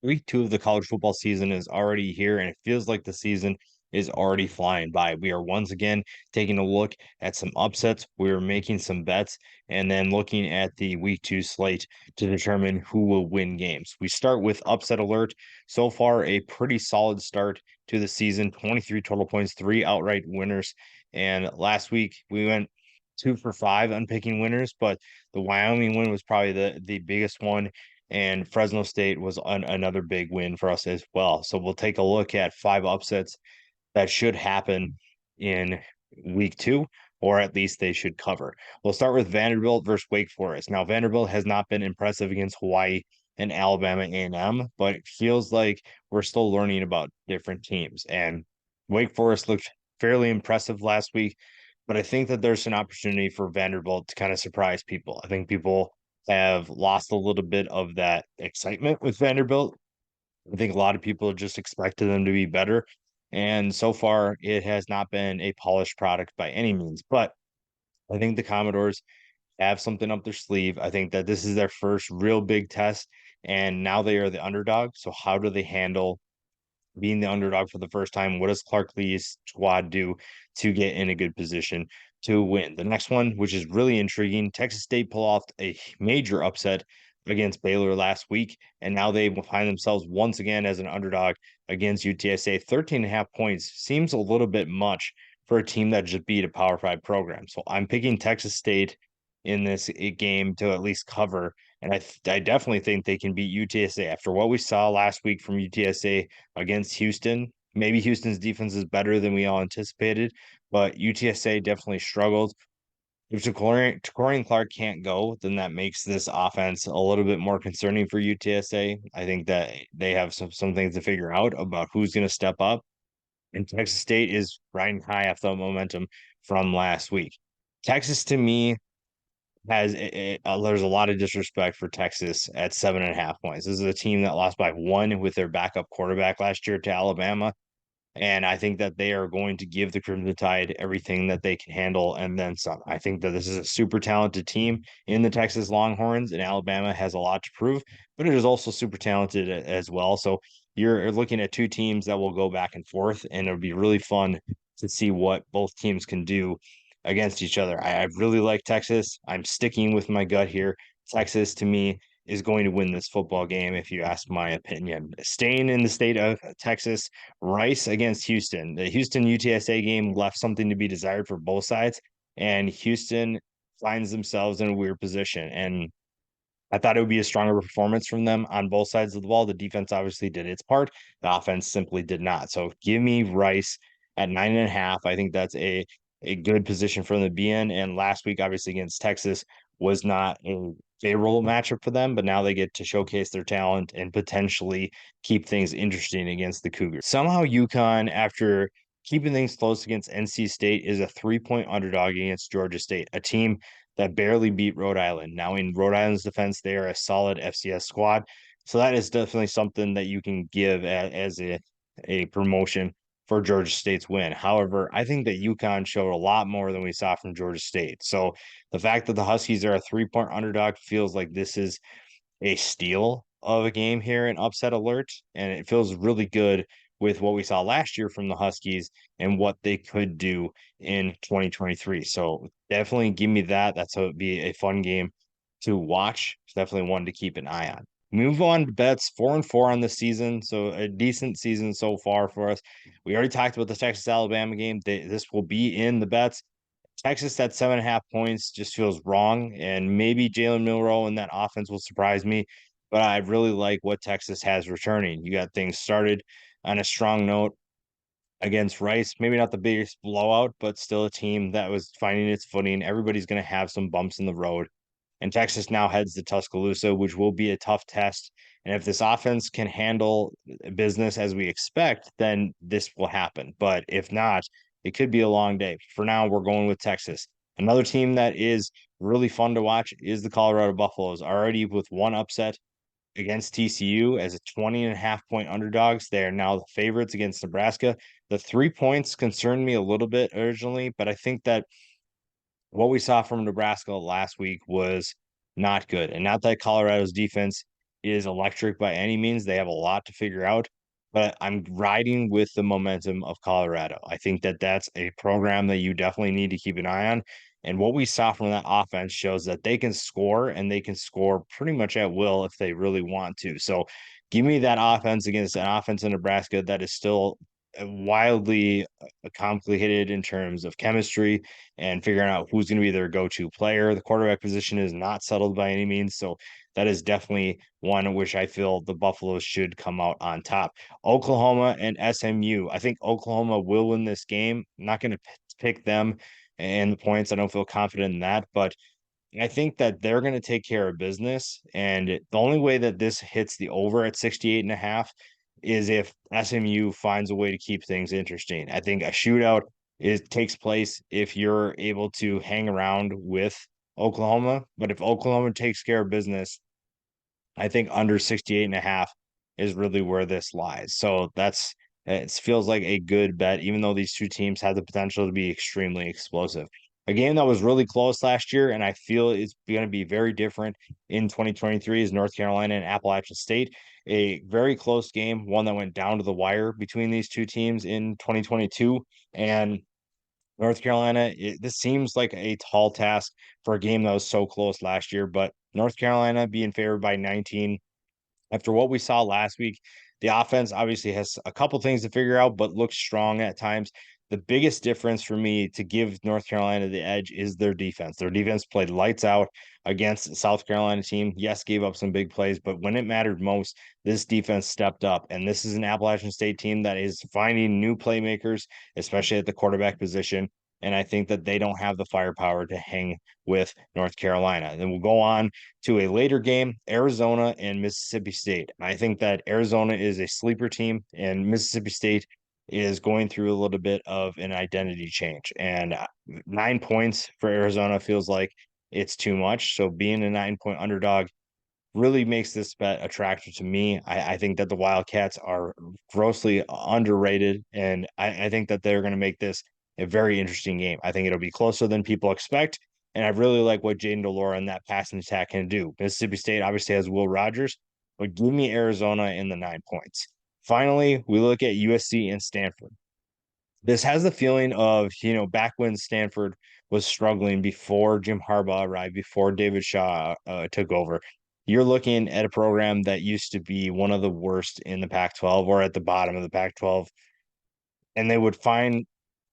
Week 2 of the college football season is already here, and it feels like the season is already flying by. We are once again taking a look at some upsets. We're making some bets and then looking at the week 2 slate to determine who will win games. We start with upset alert. So far, a pretty solid start to the season, 23 total points, three outright winners. And last week we went 2 for 5 on picking winners, but the Wyoming win was probably the biggest one, and Fresno State was another big win for us as well. So we'll take a look at 5 upsets that should happen in week 2, or at least they should cover. We'll start with Vanderbilt versus Wake Forest. Now, Vanderbilt has not been impressive against Hawaii and Alabama A&M, but it feels like we're still learning about different teams. And Wake Forest looked fairly impressive last week, but I think that there's an opportunity for Vanderbilt to kind of surprise people. I think people have lost a little bit of that excitement with Vanderbilt. I think a lot of people just expected them to be better. And so far, it has not been a polished product by any means. But I think the Commodores have something up their sleeve. I think that this is their first real big test, and now they are the underdog. So, how do they handle being the underdog for the first time? What does Clark Lee's squad do to get in a good position to win? The next one, which is really intriguing, Texas State pull off a major upset against Baylor last week, and now they will find themselves once again as an underdog against UTSA. 13 and a half points seems a little bit much for a team that just beat a Power Five program. So I'm picking Texas State in this game to at least cover. And I definitely think they can beat UTSA after what we saw last week from UTSA against Houston. Maybe Houston's defense is better than we all anticipated, but UTSA definitely struggled. If Ja'Cory Clark can't go, then that makes this offense a little bit more concerning for UTSA. I think that they have some things to figure out about who's going to step up. And Texas State is riding high off the momentum from last week. Texas, to me, there's a lot of disrespect for Texas at 7.5 points. This is a team that lost by one with their backup quarterback last year to Alabama. And I think that they are going to give the Crimson Tide everything that they can handle and then some. I think that this is a super talented team in the Texas Longhorns, and Alabama has a lot to prove, but it is also super talented as well. So you're looking at two teams that will go back and forth, and it'll be really fun to see what both teams can do against each other. I really like Texas. I'm sticking with my gut here. Texas, to me, is going to win this football game, if you ask my opinion. Staying in the state of Texas, Rice against Houston. The Houston UTSA game left something to be desired for both sides, and Houston finds themselves in a weird position. And I thought it would be a stronger performance from them on both sides of the ball. The defense obviously did its part. The offense simply did not. So give me Rice at 9.5. I think that's a good position for them to be in. And last week, obviously, against Texas was not a favorable matchup for them, but now they get to showcase their talent and potentially keep things interesting against the Cougars. Somehow UConn, after keeping things close against NC State, is a 3-point underdog against Georgia State, a team that barely beat Rhode Island. Now, in Rhode Island's defense, they are a solid FCS squad. So that is definitely something that you can give as a promotion for Georgia State's win. However, I think that UConn showed a lot more than we saw from Georgia State. So the fact that the Huskies are a 3-point underdog feels like this is a steal of a game here, an upset alert, and it feels really good with what we saw last year from the Huskies and what they could do in 2023. So definitely give me that. That's how it'd be a fun game to watch. It's definitely one to keep an eye on. Move on to bets, 4-4 on the season, so a decent season so far for us. We already talked about the Texas Alabama game. This will be in the bets. Texas at 7.5 points just feels wrong, and maybe Jalen Milroe and that offense will surprise me. But I really like what Texas has returning. You got things started on a strong note against Rice. Maybe not the biggest blowout, but still a team that was finding its footing. Everybody's going to have some bumps in the road. And Texas now heads to Tuscaloosa, which will be a tough test. And if this offense can handle business as we expect, then this will happen. But if not, it could be a long day. For now, we're going with Texas. Another team that is really fun to watch is the Colorado Buffaloes, already with one upset against TCU as a 20.5 point underdogs. They are now the favorites against Nebraska. The 3 points concerned me a little bit originally, but I think that what we saw from Nebraska last week was not good. And not that Colorado's defense is electric by any means. They have a lot to figure out, but I'm riding with the momentum of Colorado. I think that that's a program that you definitely need to keep an eye on. And what we saw from that offense shows that they can score, and they can score pretty much at will if they really want to. So give me that offense against an offense in Nebraska that is still wildly complicated in terms of chemistry and figuring out who's going to be their go-to player. The quarterback position is not settled by any means. So that is definitely one in which I feel the Buffaloes should come out on top. Oklahoma and SMU. I think Oklahoma will win this game. I'm not going to pick them and the points. I don't feel confident in that, but I think that they're going to take care of business. And the only way that this hits the over at 68.5 is if SMU finds a way to keep things interesting. I think a shootout takes place if you're able to hang around with Oklahoma. But if Oklahoma takes care of business, I think under 68.5 is really where this lies. So it feels like a good bet, even though these two teams have the potential to be extremely explosive. A game that was really close last year, and I feel is going to be very different in 2023 is North Carolina and Appalachian State. A very close game, one that went down to the wire between these two teams in 2022. And North Carolina, this seems like a tall task for a game that was so close last year, but North Carolina being favored by 19 after what we saw last week, the offense obviously has a couple things to figure out, but looks strong at times. The biggest difference for me to give North Carolina the edge is their defense. Their defense played lights out against the South Carolina team. Yes, gave up some big plays, but when it mattered most, this defense stepped up. And this is an Appalachian State team that is finding new playmakers, especially at the quarterback position. And I think that they don't have the firepower to hang with North Carolina. Then we'll go on to a later game, Arizona and Mississippi State. I think that Arizona is a sleeper team, and Mississippi State is going through a little bit of an identity change. And 9 points for Arizona feels like it's too much. So being a 9 point underdog really makes this bet attractive to me. I think that the Wildcats are grossly underrated, and I think that they're going to make this a very interesting game. I think it'll be closer than people expect, and I really like what Jaden Delora and that passing attack can do. Mississippi State obviously has Will Rogers, but give me Arizona in the 9 points. Finally, we look at USC and Stanford. This has the feeling of, back when Stanford was struggling before Jim Harbaugh arrived, before David Shaw took over. You're looking at a program that used to be one of the worst in the Pac-12 or at the bottom of the Pac-12, and they would find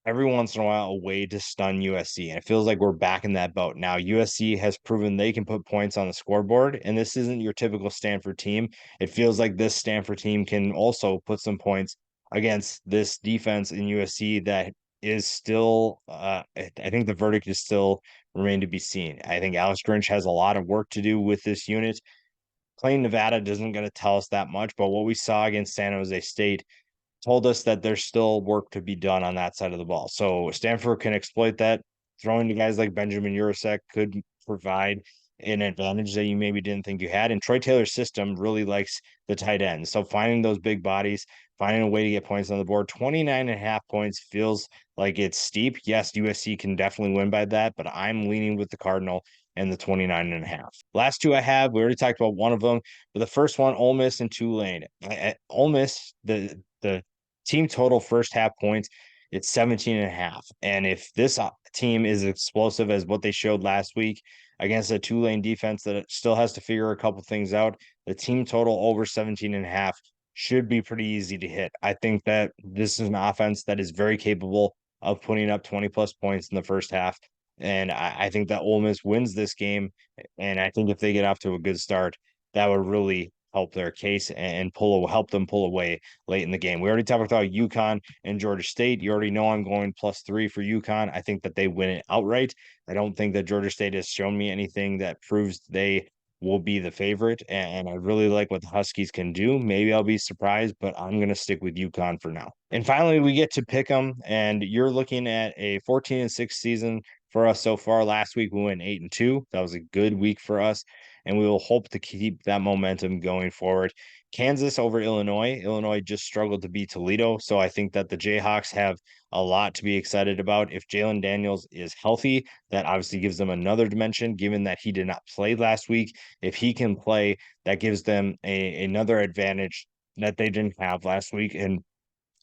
every once in a while a way to stun USC. And it feels like we're back in that boat now. USC has proven they can put points on the scoreboard, and this isn't your typical Stanford team. It feels like this Stanford team can also put some points against this defense in USC that is still I think the verdict is still remain to be seen. I think Alex Grinch has a lot of work to do with this unit. Playing Nevada isn't going to tell us that much, but what we saw against San Jose State told us that there's still work to be done on that side of the ball. So Stanford can exploit that. Throwing to guys like Benjamin Urasek could provide an advantage that you maybe didn't think you had. And Troy Taylor's system really likes the tight end. So finding those big bodies, finding a way to get points on the board, 29.5 points feels like it's steep. Yes, USC can definitely win by that, but I'm leaning with the Cardinal and the 29.5. Last two I have, we already talked about one of them, but the first one, Ole Miss and Tulane. Ole Miss, the team total first half points, it's 17.5. And if this team is explosive as what they showed last week against a Tulane defense that still has to figure a couple things out, the team total over 17.5 should be pretty easy to hit. I think that this is an offense that is very capable of putting up 20 plus points in the first half. And I think that Ole Miss wins this game. And I think if they get off to a good start, that would really help their case and help them pull away late in the game. We already talked about UConn and Georgia State. You already know I'm going +3 for UConn. I think that they win it outright. I don't think that Georgia State has shown me anything that proves they will be the favorite. And I really like what the Huskies can do. Maybe I'll be surprised, but I'm going to stick with UConn for now. And finally, we get to pick them, and you're looking at a 14-6 season for us so far. Last week we went 8-2. That was a good week for us, and we will hope to keep that momentum going forward. Kansas over Illinois. Illinois just struggled to beat Toledo. So I think that the Jayhawks have a lot to be excited about. If Jalen Daniels is healthy, that obviously gives them another dimension, given that he did not play last week. If he can play, that gives them another advantage that they didn't have last week. And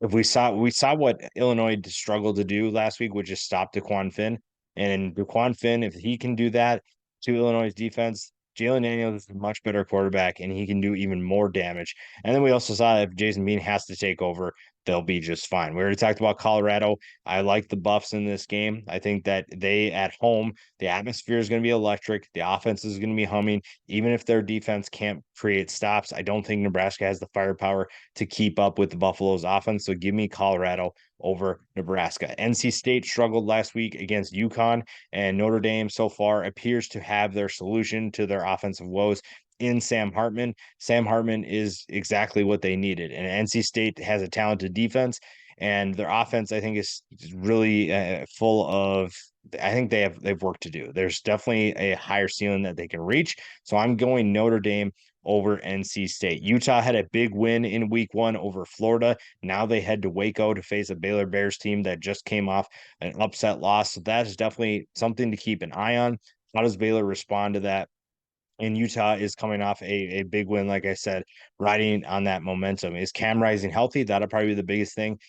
if we saw what Illinois struggled to do last week, which is stop DeQuan Finn. And DeQuan Finn, if he can do that to Illinois' defense, Jalen Daniels is a much better quarterback and he can do even more damage. And then we also saw if Jason Bean has to take over, they'll be just fine. We already talked about Colorado. I like the Buffs in this game. I think that they at home, the atmosphere is going to be electric. The offense is going to be humming. Even if their defense can't create stops, I don't think Nebraska has the firepower to keep up with the Buffalo's offense. So give me Colorado over Nebraska. NC State struggled last week against UConn, and Notre Dame so far appears to have their solution to their offensive woes in Sam Hartman. Sam Hartman is exactly what they needed. And NC State has a talented defense, and their offense, I think, is really full of. I think they've work to do. There's definitely a higher ceiling that they can reach. So I'm going Notre Dame over NC State. Utah had a big win in week 1 over Florida. Now they head to Waco to face a Baylor Bears team that just came off an upset loss. So that is definitely something to keep an eye on. How does Baylor respond to that? And Utah is coming off a big win, like I said, riding on that momentum. Is Cam Rising healthy? That'll probably be the biggest thing.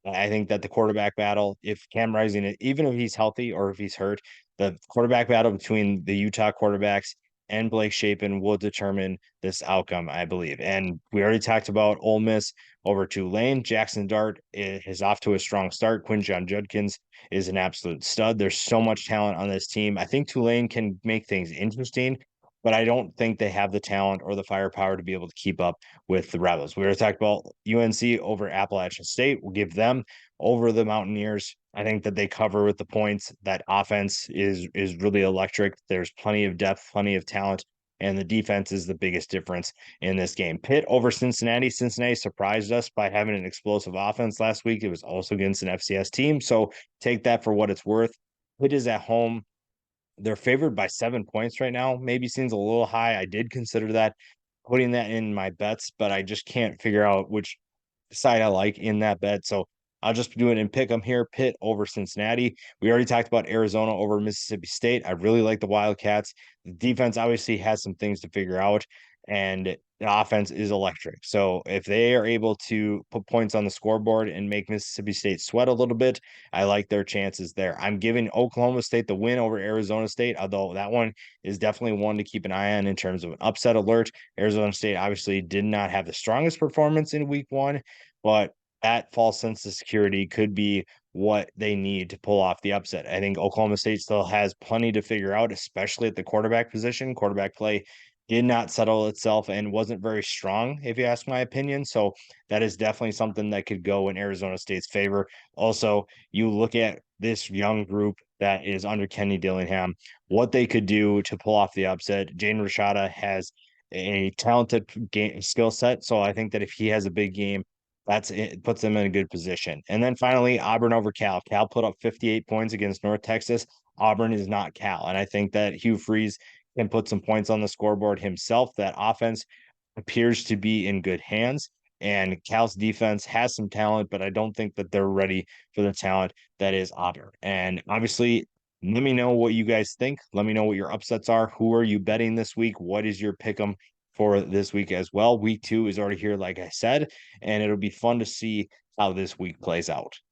I think that the quarterback battle, if Cam Rising, even if he's healthy or if he's hurt, the quarterback battle between the Utah quarterbacks and Blake Shapen will determine this outcome, I believe. And we already talked about Ole Miss over Tulane. Jackson Dart is off to a strong start. Quinshon Judkins is an absolute stud. There's so much talent on this team. I think Tulane can make things interesting, but I don't think they have the talent or the firepower to be able to keep up with the Rebels. We were talking about UNC over Appalachian State. We'll give them over the Mountaineers. I think that they cover with the points. That offense is really electric. There's plenty of depth, plenty of talent, and the defense is the biggest difference in this game. Pitt over Cincinnati. Cincinnati surprised us by having an explosive offense last week. It was also against an FCS team, so take that for what it's worth. Pitt is at home. They're favored by 7 points right now. Maybe seems a little high. I did consider that putting that in my bets, but I just can't figure out which side I like in that bet. So I'll just do it and pick them here. Pitt over Cincinnati. We already talked about Arizona over Mississippi State. I really like the Wildcats. The defense obviously has some things to figure out, and the offense is electric. So if they are able to put points on the scoreboard and make Mississippi State sweat a little bit, I like their chances there. I'm giving Oklahoma State the win over Arizona State, although that one is definitely one to keep an eye on in terms of an upset alert. Arizona State obviously did not have the strongest performance in week 1, but that false sense of security could be what they need to pull off the upset. I think Oklahoma State still has plenty to figure out, especially at the quarterback position. Quarterback play did not settle itself and wasn't very strong, if you ask my opinion. So that is definitely something that could go in Arizona State's favor. Also, you look at this young group that is under Kenny Dillingham, what they could do to pull off the upset. Jaden Rashada has a talented game skill set. So I think that if he has a big game, that's it puts them in a good position. And then finally, Auburn over Cal. Cal put up 58 points against North Texas. Auburn is not Cal. And I think that Hugh Freeze can put some points on the scoreboard himself. That offense appears to be in good hands. And Cal's defense has some talent, but I don't think that they're ready for the talent that is Auburn. And obviously, let me know what you guys think. Let me know what your upsets are. Who are you betting this week? What is your pick 'em for this week as well? Week 2 is already here, like I said, and it'll be fun to see how this week plays out.